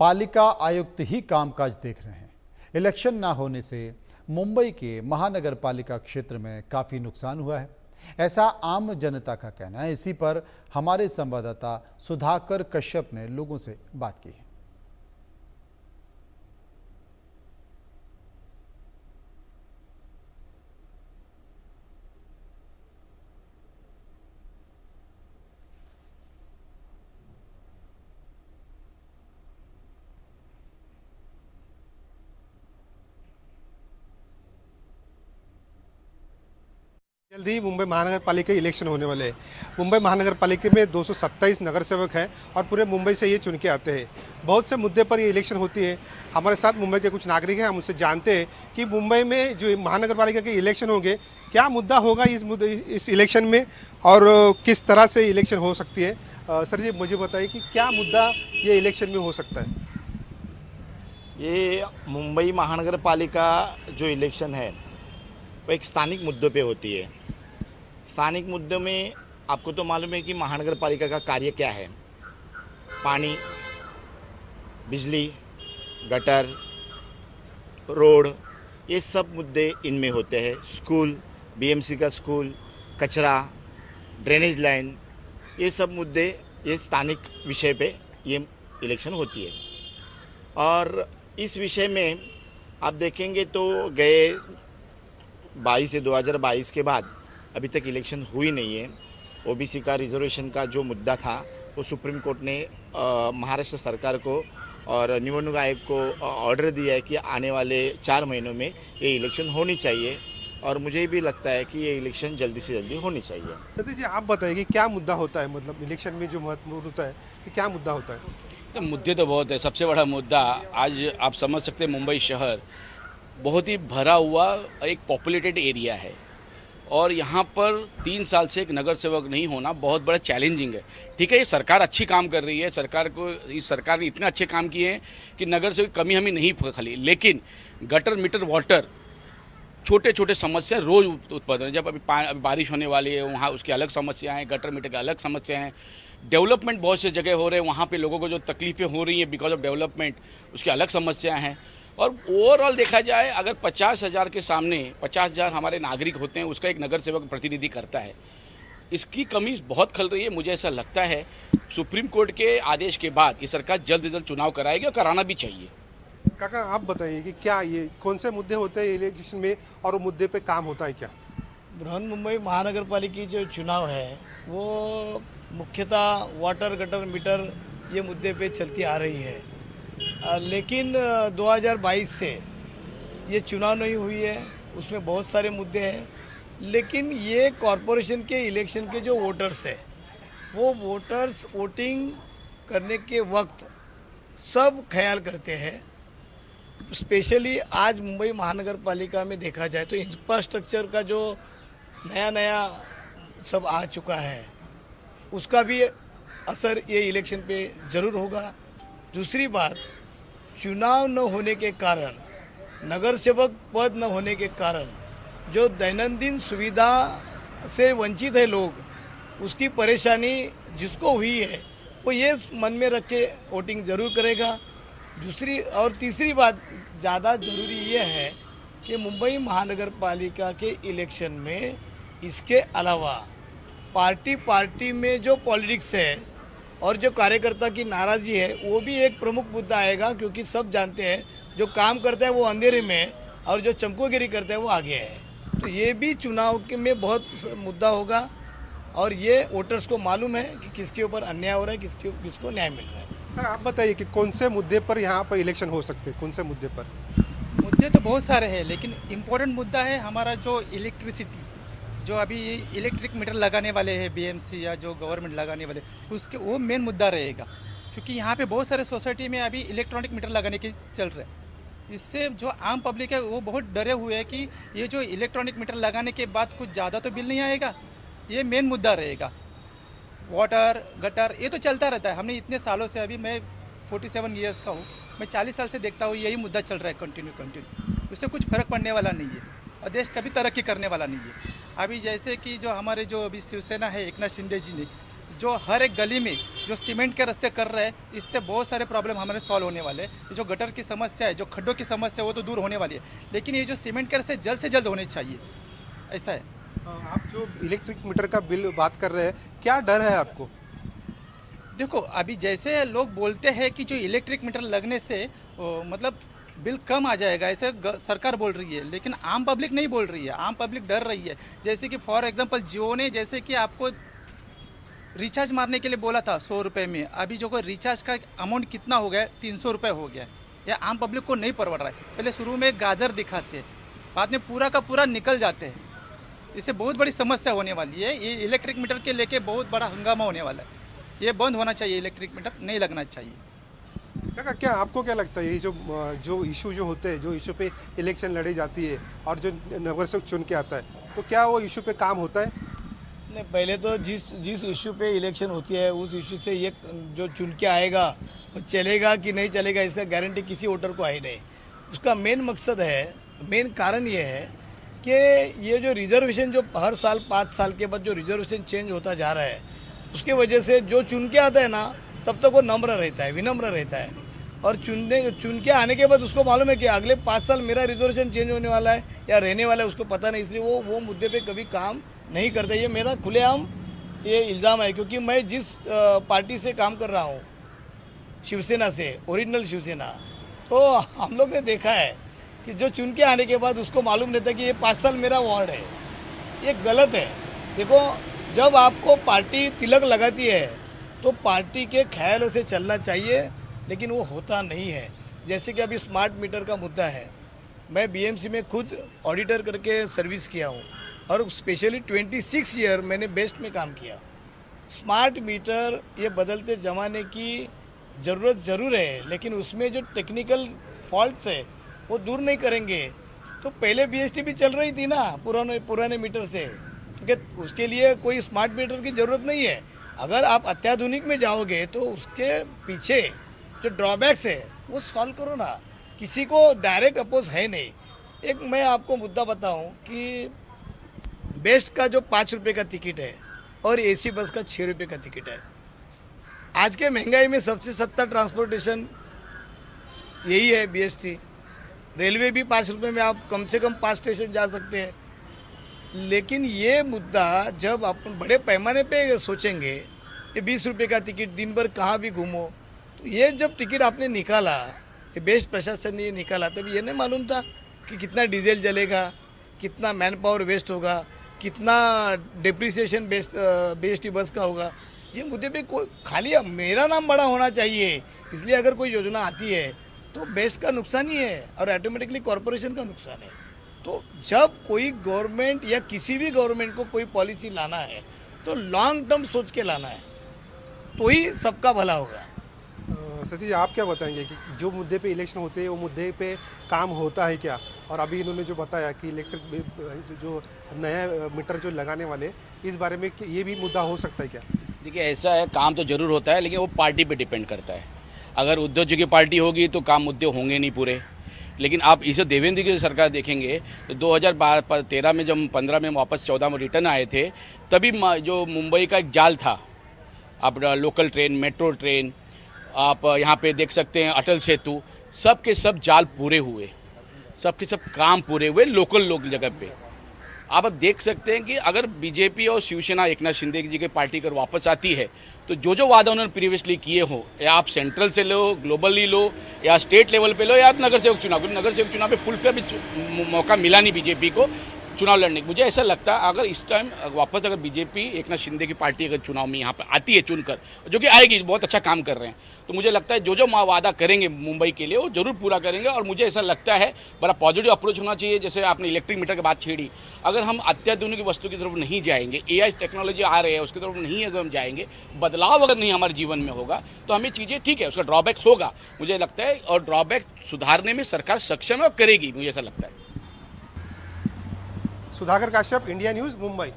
पालिका आयुक्त ही कामकाज देख रहे हैं। इलेक्शन ना होने से मुंबई के महानगर पालिका क्षेत्र में काफ़ी नुकसान हुआ है, ऐसा आम जनता का कहना है। इसी पर हमारे संवाददाता सुधाकर कश्यप ने लोगों से बात की है। जल्दी ही मुंबई महानगर पालिका इलेक्शन होने वाले हैं। मुंबई महानगर पालिका में 227 नगर सेवक हैं और पूरे मुंबई से ये चुन के आते हैं। बहुत से मुद्दे पर ये इलेक्शन होती है। हमारे साथ मुंबई के कुछ नागरिक हैं, हम उनसे जानते हैं कि मुंबई में जो महानगर पालिका के इलेक्शन होंगे, क्या मुद्दा होगा इस इलेक्शन में और किस तरह से इलेक्शन हो सकती है। सर जी, मुझे बताइए कि क्या मुद्दा ये इलेक्शन में हो सकता है। ये मुंबई महानगर पालिका जो इलेक्शन है वो एक स्थानिक मुद्दों पे होती है। स्थानिक मुद्दों में आपको तो मालूम है कि महानगर पालिका का कार्य क्या है। पानी, बिजली, गटर, रोड, ये सब मुद्दे इनमें होते हैं। स्कूल, बीएमसी का स्कूल, कचरा, ड्रेनेज लाइन, ये सब मुद्दे ये स्थानिक विषय पे ये इलेक्शन होती है। और इस विषय में आप देखेंगे तो गए 22 से 2022 के बाद अभी तक इलेक्शन हुई नहीं है। ओबीसी का रिजर्वेशन का जो मुद्दा था वो सुप्रीम कोर्ट ने महाराष्ट्र सरकार को और निवडणूक आयोग को ऑर्डर दिया है कि आने वाले 4 महीनों में ये इलेक्शन होनी चाहिए और मुझे भी लगता है कि ये इलेक्शन जल्दी से जल्दी होनी चाहिए। सतीश जी, आप बताइए कि क्या मुद्दा होता है, मतलब इलेक्शन में जो महत्वपूर्ण होता है कि क्या मुद्दा होता है। तो मुद्दे तो बहुत है। सबसे बड़ा मुद्दा आज आप समझ सकते हैं, मुंबई शहर बहुत ही भरा हुआ एक पॉपुलेटेड एरिया है और यहाँ पर 3 साल से एक नगर सेवक नहीं होना बहुत बड़ा चैलेंजिंग है। ठीक है, ये सरकार अच्छी काम कर रही है, इस सरकार ने इतने अच्छे काम किए हैं कि नगर सेवक की कमी हमें नहीं खली, लेकिन गटर मीटर वाटर छोटे छोटे समस्या रोज उत्पन्न है। जब अभी बारिश होने वाली है वहाँ उसकी अलग समस्या है, गटर मीटर की अलग समस्या है। डेवलपमेंट बहुत से जगह हो रहे हैं, वहाँ पे लोगों को जो तकलीफें हो रही हैं बिकॉज ऑफ डेवलपमेंट, उसकी अलग समस्या हैं। और ओवरऑल देखा जाए, अगर 50,000 के सामने 50,000 हमारे नागरिक होते हैं, उसका एक नगर सेवक प्रतिनिधि करता है। इसकी कमी बहुत खल रही है। मुझे ऐसा लगता है सुप्रीम कोर्ट के आदेश के बाद ये सरकार जल्द से जल्द चुनाव कराएगी और कराना भी चाहिए। काका, आप बताइए कि क्या ये कौन से मुद्दे होते हैं इलेक्शन में और वो मुद्दे पे काम होता है क्या। बृहन मुंबई महानगर पालिका की जो चुनाव है वो मुख्यतः वाटर, गटर, मीटर ये मुद्दे पे चलती आ रही है। लेकिन 2022 से ये चुनाव नहीं हुई है, उसमें बहुत सारे मुद्दे हैं। लेकिन ये कॉरपोरेशन के इलेक्शन के जो वोटर्स है, वो वोटर्स वोटिंग करने के वक्त सब ख्याल करते हैं। स्पेशली आज मुंबई महानगर पालिका में देखा जाए तो इंफ्रास्ट्रक्चर का जो नया सब आ चुका है, उसका भी असर ये इलेक्शन पे ज़रूर होगा। दूसरी बात, चुनाव न होने के कारण, नगर सेवक पद न होने के कारण जो दैनंदिन सुविधा से वंचित है लोग, उसकी परेशानी जिसको हुई है वो ये मन में रख के वोटिंग ज़रूर करेगा। दूसरी और तीसरी बात ज़्यादा ज़रूरी ये है कि मुंबई महानगर पालिका के इलेक्शन में इसके अलावा पार्टी में जो पॉलिटिक्स है और जो कार्यकर्ता की नाराज़गी है वो भी एक प्रमुख मुद्दा आएगा, क्योंकि सब जानते हैं जो काम करता है वो अंधेरे में और जो चमकोगिरी करता है वो आगे है। तो ये भी चुनाव के में बहुत मुद्दा होगा और ये वोटर्स को मालूम है कि किसके ऊपर अन्याय हो रहा है, किसको न्याय मिल रहा है। सर, आप बताइए कि कौन से मुद्दे पर यहाँ पर इलेक्शन हो सकते हैं, कौन से मुद्दे पर। मुद्दे तो बहुत सारे हैं, लेकिन इम्पोर्टेंट मुद्दा है हमारा जो इलेक्ट्रिसिटी, जो अभी इलेक्ट्रिक मीटर लगाने वाले हैं बीएमसी या जो गवर्नमेंट लगाने वाले, उसके वो मेन मुद्दा रहेगा। क्योंकि यहाँ पे बहुत सारे सोसाइटी में अभी इलेक्ट्रॉनिक मीटर लगाने के चल रहे हैं। इससे जो आम पब्लिक है वो बहुत डरे हुए हैं कि ये जो इलेक्ट्रॉनिक मीटर लगाने के बाद कुछ ज़्यादा तो बिल नहीं आएगा। ये मेन मुद्दा रहेगा। वाटर, गटर, ये तो चलता रहता है। हमने इतने सालों से, अभी मैं 47 ईयर्स का हूँ, मैं 40 साल से देखता हूँ यही मुद्दा चल रहा है कंटिन्यू। उससे कुछ फर्क पड़ने वाला नहीं है और देश कभी तरक्की करने वाला नहीं है। अभी जैसे कि जो हमारे जो अभी शिवसेना है, एकनाथ शिंदे जी ने जो हर एक गली में जो सीमेंट के रास्ते कर रहे हैं, इससे बहुत सारे प्रॉब्लम हमारे सॉल्व होने वाले हैं। ये जो गटर की समस्या है, जो खड्डों की समस्या है, वो तो दूर होने वाली है, लेकिन ये जो सीमेंट के रास्ते जल्द से जल्द होने चाहिए, ऐसा है। आप जो इलेक्ट्रिक मीटर का बिल बात कर रहे हैं, क्या डर है आपको? देखो, अभी जैसे लोग बोलते हैं कि जो इलेक्ट्रिक मीटर लगने से मतलब बिल कम आ जाएगा, ऐसे सरकार बोल रही है, लेकिन आम पब्लिक नहीं बोल रही है। आम पब्लिक डर रही है। जैसे कि फॉर एग्जांपल जियो ने जैसे कि आपको रिचार्ज मारने के लिए बोला था 100 रुपये में, अभी जो कोई रिचार्ज का अमाउंट कितना हो गया, 300 रुपये हो गया। यह आम पब्लिक को नहीं परवड़ रहा है। पहले शुरू में गाजर दिखाते हैं, बाद में पूरा का पूरा निकल जाते हैं। इससे बहुत बड़ी समस्या होने वाली है। ये इलेक्ट्रिक मीटर के लेके बहुत बड़ा हंगामा होने वाला है। ये बंद होना चाहिए, इलेक्ट्रिक मीटर नहीं लगना चाहिए। क्या आपको क्या लगता है, ये जो इशू जो होते हैं, जो इशू पे इलेक्शन लड़ी जाती है और जो नगर सेवक चुन के आता है, तो क्या वो इशू पे काम होता है? नहीं, पहले तो जिस इशू पे इलेक्शन होती है उस इशू से ये जो चुन के आएगा वो चलेगा कि नहीं चलेगा, इसका गारंटी किसी वोटर को आई नहीं। उसका मेन मकसद है, मेन कारण ये है कि ये जो रिजर्वेशन जो हर साल 5 साल के बाद जो रिजर्वेशन चेंज होता जा रहा है, उसके वजह से जो चुन के आता है ना, तब तक वो नम्र रहता है, विनम्र रहता है। और चुन के आने के बाद उसको मालूम है कि अगले 5 साल मेरा रिजर्वेशन चेंज होने वाला है या रहने वाला है, उसको पता नहीं, इसलिए वो मुद्दे पे कभी काम नहीं करते। ये मेरा खुलेआम ये इल्ज़ाम है, क्योंकि मैं जिस पार्टी से काम कर रहा हूँ, शिवसेना से, ओरिजिनल शिवसेना, तो हम लोग ने देखा है कि जो चुन के आने के बाद उसको मालूम रहता है कि ये 5 साल मेरा वार्ड है। ये गलत है। देखो, जब आपको पार्टी तिलक लगाती है तो पार्टी के ख्यालों से चलना चाहिए, लेकिन वो होता नहीं है। जैसे कि अभी स्मार्ट मीटर का मुद्दा है, मैं बीएमसी में खुद ऑडिटर करके सर्विस किया हूँ और स्पेशली 26 ईयर मैंने बेस्ट में काम किया। स्मार्ट मीटर ये बदलते ज़माने की ज़रूरत ज़रूर है, लेकिन उसमें जो टेक्निकल फॉल्ट्स है वो दूर नहीं करेंगे। तो पहले बीएसटी भी चल रही थी ना पुराने मीटर से, तो क्या उसके लिए कोई स्मार्ट मीटर की ज़रूरत नहीं है। अगर आप अत्याधुनिक में जाओगे तो उसके पीछे जो ड्रॉबैक्स है वो सॉल्व करो ना। किसी को डायरेक्ट अपोज है नहीं। एक मैं आपको मुद्दा बताऊं कि बेस्ट का जो 5 रुपये का टिकट है और एसी बस का 6 रुपये का टिकट है। आज के महंगाई में सबसे सस्ता ट्रांसपोर्टेशन यही है बीएसटी। रेलवे भी 5 रुपये में आप कम से कम 5 स्टेशन जा सकते हैं। लेकिन ये मुद्दा जब अपन बड़े पैमाने पे सोचेंगे, ये 20 रुपये का टिकट दिन भर कहाँ भी घूमो, तो ये जब टिकट आपने निकाला, ये बेस्ट प्रशासन ने ये निकाला, तब ये नहीं मालूम था कि कितना डीजल जलेगा, कितना मैन पावर वेस्ट होगा, कितना डिप्रिसिएशन बीएसटी बस का होगा। ये मुद्दे पे कोई खाली मेरा नाम बड़ा होना चाहिए, इसलिए अगर कोई योजना आती है तो बेस्ट का नुकसान ही है और ऑटोमेटिकली कॉरपोरेशन का नुकसान है। तो जब कोई गवर्नमेंट या किसी भी गवर्नमेंट को कोई पॉलिसी लाना है तो लॉन्ग टर्म सोच के लाना है, तो ही सबका भला होगा। सतीश, आप क्या बताएंगे कि जो मुद्दे पे इलेक्शन होते हैं वो मुद्दे पे काम होता है क्या? और अभी इन्होंने जो बताया कि इलेक्ट्रिक जो नया मीटर जो लगाने वाले, इस बारे में ये भी मुद्दा हो सकता है क्या? देखिए, ऐसा है, काम तो जरूर होता है, लेकिन वो पार्टी पे डिपेंड करता है। अगर उद्धव जी की पार्टी होगी तो काम मुद्दे होंगे नहीं पूरे। लेकिन आप इसे देवेंद्र की सरकार देखेंगे तो 2013 में जब 15 में वापस 14 में रिटर्न आए थे, तभी जो मुंबई का एक जाल था, आप लोकल ट्रेन, मेट्रो ट्रेन, आप यहाँ पे देख सकते हैं अटल सेतु, सब के सब जाल पूरे हुए, सब के सब काम पूरे हुए लोकल जगह पे। आप अब देख सकते हैं कि अगर बीजेपी और शिवसेना एकनाथ शिंदे जी की पार्टी अगर वापस आती है तो जो वादा उन्होंने प्रीवियसली किए हो, या आप सेंट्रल से लो, ग्लोबली लो, या स्टेट लेवल पे लो, या नगर सेवक चुनाव, क्योंकि नगर सेवक चुनाव पे फुल का भी मौका मिला नहीं बीजेपी को चुनाव लड़ने। मुझे ऐसा लगता है अगर इस टाइम वापस अगर बीजेपी एकनाथ शिंदे की पार्टी अगर चुनाव में यहाँ पे आती है चुनकर, जो कि आएगी, बहुत अच्छा काम कर रहे हैं, तो मुझे लगता है जो वादा करेंगे मुंबई के लिए वो जरूर पूरा करेंगे। और मुझे ऐसा लगता है बड़ा पॉजिटिव अप्रोच होना चाहिए। जैसे आपने इलेक्ट्रिक मीटर की बात छेड़ी, अगर हम अत्याधुनिक वस्तु की तरफ नहीं जाएंगे, एआई टेक्नोलॉजी आ रही है उसकी तरफ नहीं अगर हम जाएंगे, बदलाव अगर नहीं हमारे जीवन में होगा, तो हमें चीज़ें ठीक है, उसका ड्रॉबैक्स होगा मुझे लगता है, और ड्रॉबैक सुधारने में सरकार सक्षम है और करेगी, मुझे ऐसा लगता है। Sudhakar Kashyap, India news, Mumbai.